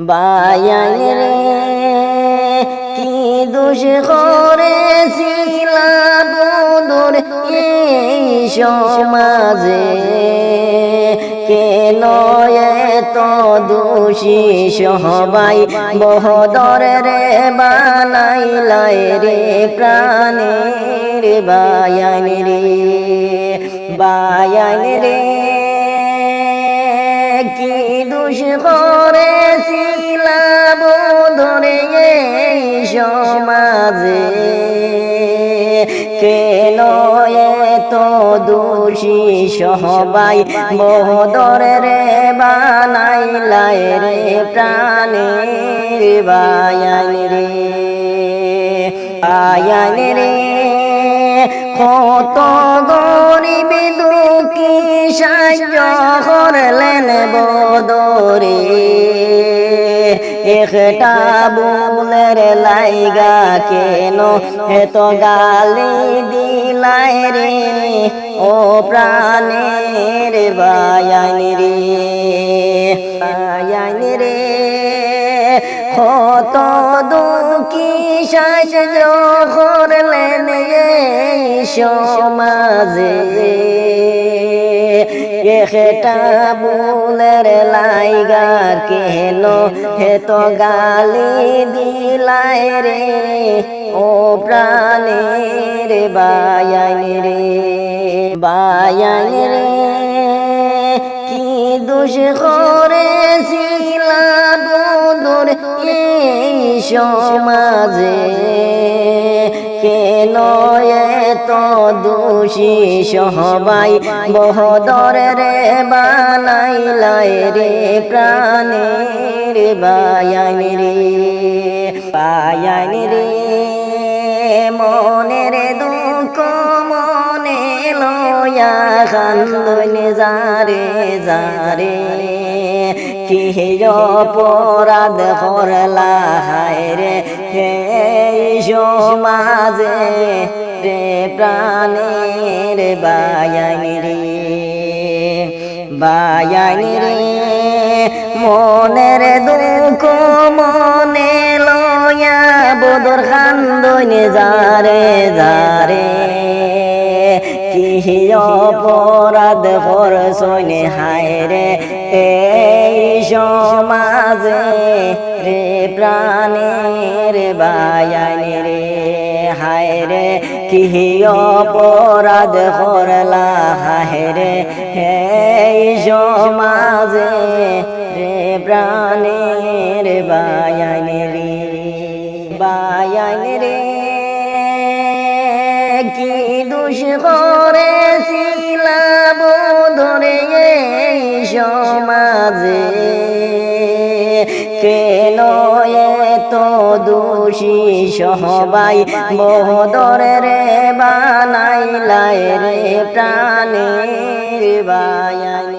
বায়ান রে কি দোষ করেছিলাম বন্ধুর এই সমাজে, কেন এত দোষী সবাই বহদর রে বানাইলাই রে প্রাণের বায়ান রে, বায়ান রে কি দোষ করেছিলাম বন্ধুরে এই সমাজে, কেন এত দোষী সবাই বহদর রে বানাইলাই রে প্রাণের বায়ান রে, বায়ান রে কত গরিব দুঃখী সাহায্য করলেন বদরে, একটা বুলের লাইগা কেন এত গালি দিলাই রে ও প্রাণের বায়ান রে, বায়ান রে কত দুঃখী সাহায্য করলেন এই সমাজে, একটা বুলের লাইগা কেন এত গালি দিলাই রে ও প্রাণের বায়ান রে, বায়ান রে কি দোষ করেছিলাম বন্ধুর এই সমাজে, কেন এত দোষী সবাই বহদর রে বানাইলাই রে প্রাণের বায়ান রে, বায়ান রে মনের দুঃখ মনে লয়া কান্দন যারে যারে, কি অপরাধ করলা হায় রে এই সমাজে রে প্রাণের বায়ান রে, বায়ান রে মনের দুঃখ মনে লয়া বদর কান্দন যারে যারে, কি অপরাধ করছন হায় রে এই সমাজে রে প্রাণের বায়ান রে, হায় রে কি অপরাধ করলা হায় রে এই সমাজে রে প্রাণের বায়ান রে, বায়ান রে কি দোষ করেছিলাম বন্ধুরে এই সমাজে, কেন এত দোষী সবাই বহদর রে বানাইলাই রে প্রাণের বায়ান।